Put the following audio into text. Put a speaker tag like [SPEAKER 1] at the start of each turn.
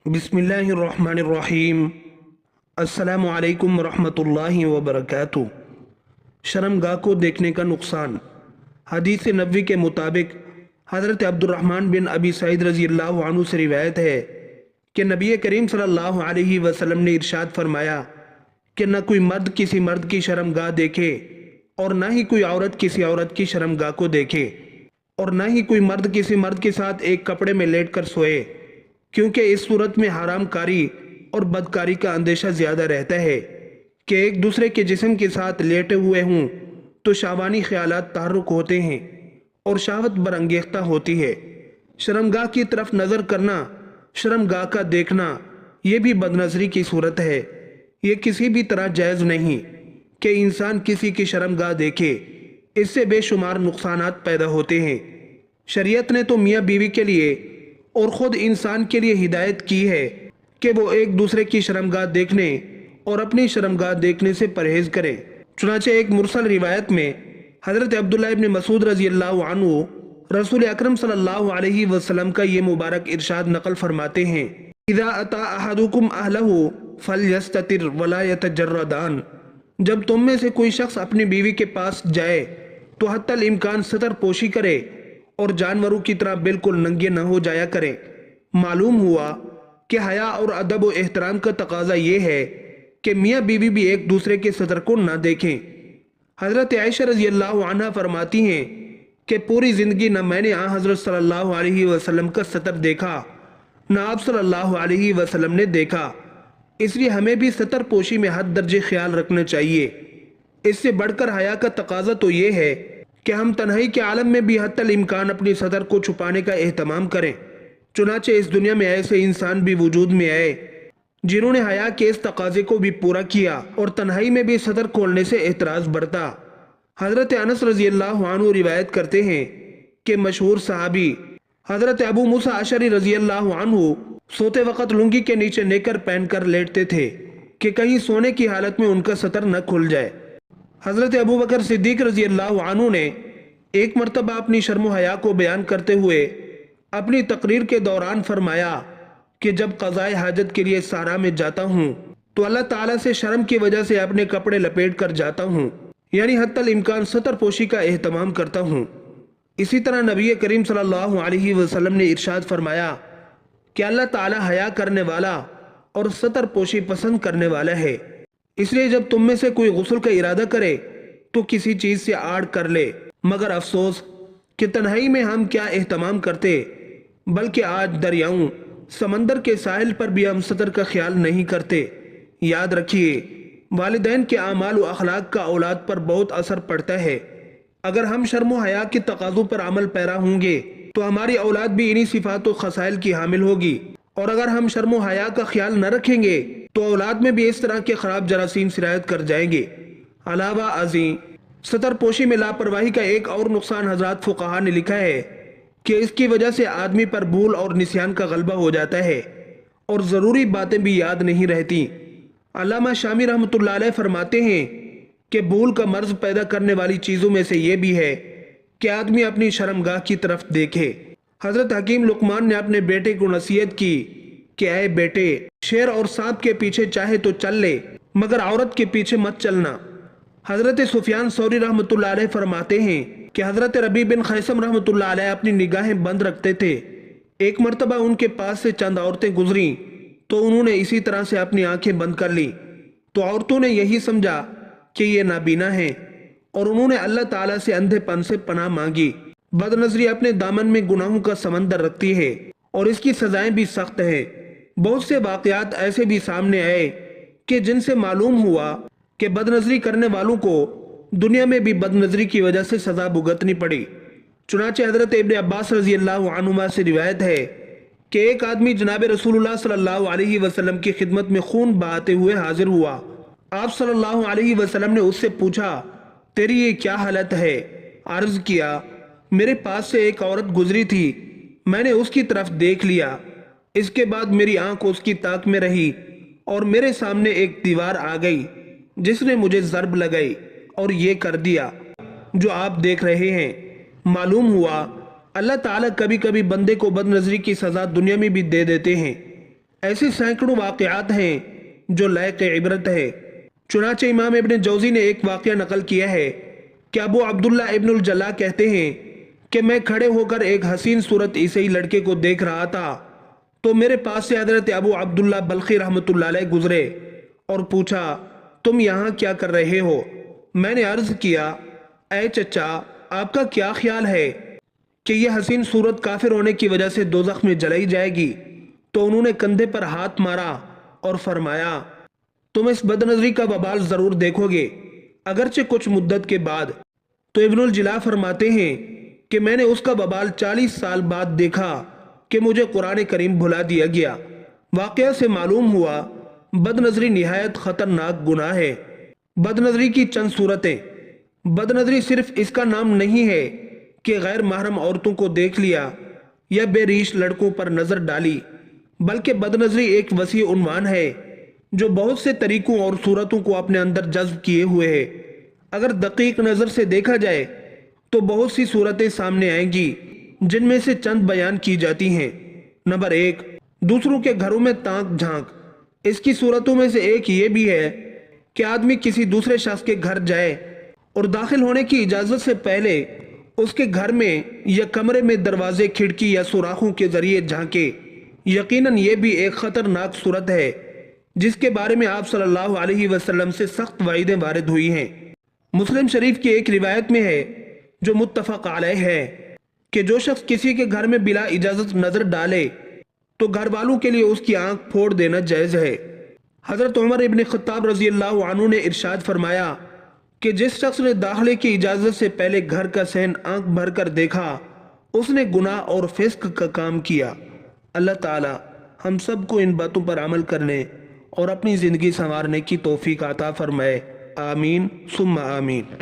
[SPEAKER 1] बिस्मिल्लाहिर्रहमानिर्रहीम। अस्सलामु अलैकुम वरहमतुल्लाहि वबरकातुहू। शर्मगाह को देखने का नुकसान। हदीस नबवी के मुताबिक हज़रत अब्दुर्रहमान बिन अबी सईद रज़ी अल्लाह अन्हु से रिवायत है कि नबी करीम सल्लल्लाहु अलैहि वसल्लम ने इरशाद फरमाया कि न कोई मर्द किसी मर्द की शर्मगाह देखे और न ही कोई औरत किसी औरत की शर्मगाह को देखे, और न ही कोई मर्द किसी मर्द के साथ एक कपड़े में लेट कर सोए, क्योंकि इस सूरत में हराम कारी और बदकारी का अंदेशा ज्यादा रहता है कि एक दूसरे के जिस्म के साथ लेटे हुए हों तो शावानी ख्यालात तहर्रुक होते हैं और शहवत बरंगेख्ता होती है। शर्मगाह की तरफ नज़र करना, शर्मगाह का देखना, ये भी बदनज़री की सूरत है। ये किसी भी तरह जायज़ नहीं कि इंसान किसी की शर्मगाह देखे, इससे बेशुमार नुकसानात पैदा होते हैं। शरीयत ने तो मियाँ बीवी के लिए और ख़ुद इंसान के लिए हिदायत की है कि वो एक दूसरे की शर्मगाह देखने और अपनी शर्मगाह देखने से परहेज़ करें। चुनांचे एक मुरसल रिवायत में हज़रत अब्दुल्ला इब्न मसूद रज़ी अल्लाह अन्हु रसूल अकरम सल्लल्लाहु अलैहि वसल्लम का ये मुबारक इरशाद नकल फरमाते हैं, इज़ा अता अहदुकुम अहलहु फलयस्ततिर वला यतजर्रदान। जब तुम में से कोई शख्स अपनी बीवी के पास जाए तो हत्तल इम्कान सतर पोशी करे और जानवरों की तरह बिल्कुल नंगे न हो जाया करें। मालूम हुआ कि हया और अदब व एहतराम का तकाजा ये है कि मियाँ बीवी भी एक दूसरे के सतर को न देखें। हज़रत आयशा रज़ी अल्लाह अन्हा फरमाती हैं कि पूरी ज़िंदगी न मैंने हज़रत सल्लल्लाहु अलैहि वसल्लम का सतर देखा, न आप सल्लल्लाहु अलैहि वसल्लम ने देखा। इसलिए हमें भी सतर पोशी में हद दर्जे ख्याल रखना चाहिए। इससे बढ़कर हया का तकाजा तो ये है कि हम तन्हाई के आलम में भी हत्तल इम्कान अपनी सतर को छुपाने का एहतमाम करें। चुनाचे इस दुनिया में ऐसे इंसान भी वजूद में आए जिन्होंने हया के इस तकाजे को भी पूरा किया और तन्हाई में भी सतर खोलने से एतराज़ बरता। हज़रत अनस रज़ी अल्लाह अन्हु रिवायत करते हैं कि मशहूर सहाबी हज़रत अबू मूसा अशरी रज़ी अल्लाह अन्हु सोते वक़्त लुंगी के नीचे नेकर पहनकर लेटते थे कि कहीं सोने की हालत में उनका सतर न खुल जाए। हज़रत अबू बकर सिद्दीक रज़ी अल्लाह अन्हु ने एक मरतबा अपनी शर्म हया को बयान करते हुए अपनी तकरीर के दौरान फरमाया कि जब क़ज़ाए हाजत के लिए सहरा में जाता हूँ तो अल्लाह ताला से शर्म की वजह से अपने कपड़े लपेट कर जाता हूँ, यानी हत्तल इम्कान सतर पोशी का एहतमाम करता हूँ। इसी तरह नबी करीम सल्लल्लाहु अलैहि वसल्लम ने इरशाद फरमाया कि अल्लाह ताला हया करने वाला और सतर पोशी पसंद करने वाला है। इसलिए जब तुम में से कोई गुस्ल का इरादा करे तो किसी चीज़ से आड़ कर ले। मगर अफसोस कि तन्हाई में हम क्या एहतमाम करते, बल्कि आज दरियाओं समंदर के साहिल पर भी हम सतर का ख्याल नहीं करते। याद रखिए, वालिदैन के आमाल व अखलाक का औलाद पर बहुत असर पड़ता है। अगर हम शर्म व हया के तकाज़ों पर अमल पैरा होंगे तो हमारी औलाद भी इन्हीं सिफात व खसाइल की हामिल होगी, और अगर हम शर्म व हया का ख्याल न रखेंगे तो औलाद में भी इस तरह के खराब जरासीम सिरायत कर जाएंगे। अलावा अज़ीं सतर पोशी में लापरवाही का एक और नुकसान हज़रात फुक़हा ने लिखा है कि इसकी वजह से आदमी पर भूल और निस्यान का गलबा हो जाता है और ज़रूरी बातें भी याद नहीं रहती। अल्लामा शामी रहमतुल्लाह अलैह फरमाते हैं कि भूल का मर्ज पैदा करने वाली चीज़ों में से ये भी है कि आदमी अपनी शर्मगाह की तरफ देखे। हज़रत हकीम लुकमान ने अपने बेटे को नसीहत की कि ऐ बेटे, शेर और सांप के पीछे चाहे तो चल ले, मगर औरत के पीछे मत चलना। हज़रत सुफियान सौरी रहमतुल्लाह अलैह फरमाते हैं कि हज़रत रबी बिन खैसम रहमतुल्लाह अलैह अपनी निगाहें बंद रखते थे। एक मरतबा उनके पास से चंद औरतें गुजरी तो उन्होंने इसी तरह से अपनी आंखें बंद कर ली, तो औरतों ने यही समझा कि ये नाबीना हैं और उन्होंने अल्लाह ताला से अंधेपन से पनाह मांगी। बदनजरी अपने दामन में गुनाहों का समंदर रखती है और इसकी सजाएं भी सख्त हैं। बहुत से वाक़यात ऐसे भी सामने आए कि जिनसे मालूम हुआ कि बदनजरी करने वालों को दुनिया में भी बदनजरी की वजह से सजा भुगतनी पड़ी। चुनाचे हज़रत इब्न अब्बास रज़ी अल्लाह अन्हुमा से रिवायत है कि एक आदमी जनाब रसूलुल्लाह सल्लल्लाहु अलैहि वसल्लम की खिदमत में खून बहाते हुए हाजिर हुआ। आप सल्लल्लाहु अलैहि वसल्लम ने उससे पूछा, तेरी ये क्या हालत है? अर्ज़ किया, मेरे पास से एक औरत गुजरी थी, मैंने उसकी तरफ देख लिया, इसके बाद मेरी आंख उसकी ताक में रही और मेरे सामने एक दीवार आ गई जिसने मुझे ज़र्ब लगाई और ये कर दिया जो आप देख रहे हैं। मालूम हुआ अल्लाह ताला कभी कभी बंदे को बदनजरी की सज़ा दुनिया में भी दे देते हैं। ایسے سینکڑوں واقعات ہیں جو لائق عبرت ہے۔ چنانچہ امام ابن جوزی نے ایک واقعہ نقل کیا ہے کہ ابو عبداللہ ابن الجلا کہتے ہیں کہ میں کھڑے ہو کر ایک حسین صورت عیسائی لڑکے کو دیکھ رہا تھا تو میرے پاس سے حضرت ابو عبداللہ بلخی رحمۃ اللہ علیہ گزرے اور پوچھا تم یہاں کیا کر رہے ہو؟ میں نے عرض کیا اے چچا آپ کا کیا خیال ہے کہ یہ حسین صورت کافر ہونے کی وجہ سے دوزخ میں جلائی جائے گی؟ تو انہوں نے کندھے پر ہاتھ مارا اور فرمایا تم اس بد نظری کا وبال ضرور دیکھو گے اگرچہ کچھ مدت کے بعد۔ تو ابن الجلا فرماتے ہیں کہ میں نے اس کا وبال 40 سال بعد دیکھا کہ مجھے قرآن کریم بھلا دیا گیا۔ واقعہ سے معلوم ہوا بد نظری نہایت خطرناک گناہ ہے۔ بد نظری کی چند صورتیں۔ بد نظری صرف اس کا نام نہیں ہے کہ غیر محرم عورتوں کو دیکھ لیا یا بے ریش لڑکوں پر نظر ڈالی، بلکہ بد نظری ایک وسیع عنوان ہے جو بہت سے طریقوں اور صورتوں کو اپنے اندر جذب کیے ہوئے ہے۔ اگر دقیق نظر سے دیکھا جائے تو بہت سی صورتیں سامنے آئیں گی جن میں سے چند بیان کی جاتی ہیں۔ نمبر 1، دوسروں کے گھروں میں تانک جھانک۔ اس کی صورتوں میں سے ایک یہ بھی ہے کہ آدمی کسی دوسرے شخص کے گھر جائے اور داخل ہونے کی اجازت سے پہلے اس کے گھر میں یا کمرے میں دروازے، کھڑکی یا سوراخوں کے ذریعے جھانکے۔ یقیناً یہ بھی ایک خطرناک صورت ہے جس کے بارے میں آپ صلی اللہ علیہ وسلم سے سخت وعیدیں وارد ہوئی ہیں۔ مسلم شریف کی ایک روایت میں ہے جو متفق علیہ ہے کہ جو شخص کسی کے گھر میں بلا اجازت نظر ڈالے تو گھر والوں کے لیے اس کی آنکھ پھوڑ دینا جائز ہے۔ حضرت عمر ابن خطاب رضی اللہ عنہ نے ارشاد فرمایا کہ جس شخص نے داخلے کی اجازت سے پہلے گھر کا صحن آنکھ بھر کر دیکھا اس نے گناہ اور فسق کا کام کیا۔ اللہ تعالی ہم سب کو ان باتوں پر عمل کرنے اور اپنی زندگی سنوارنے کی توفیق عطا فرمائے۔ آمین ثم آمین۔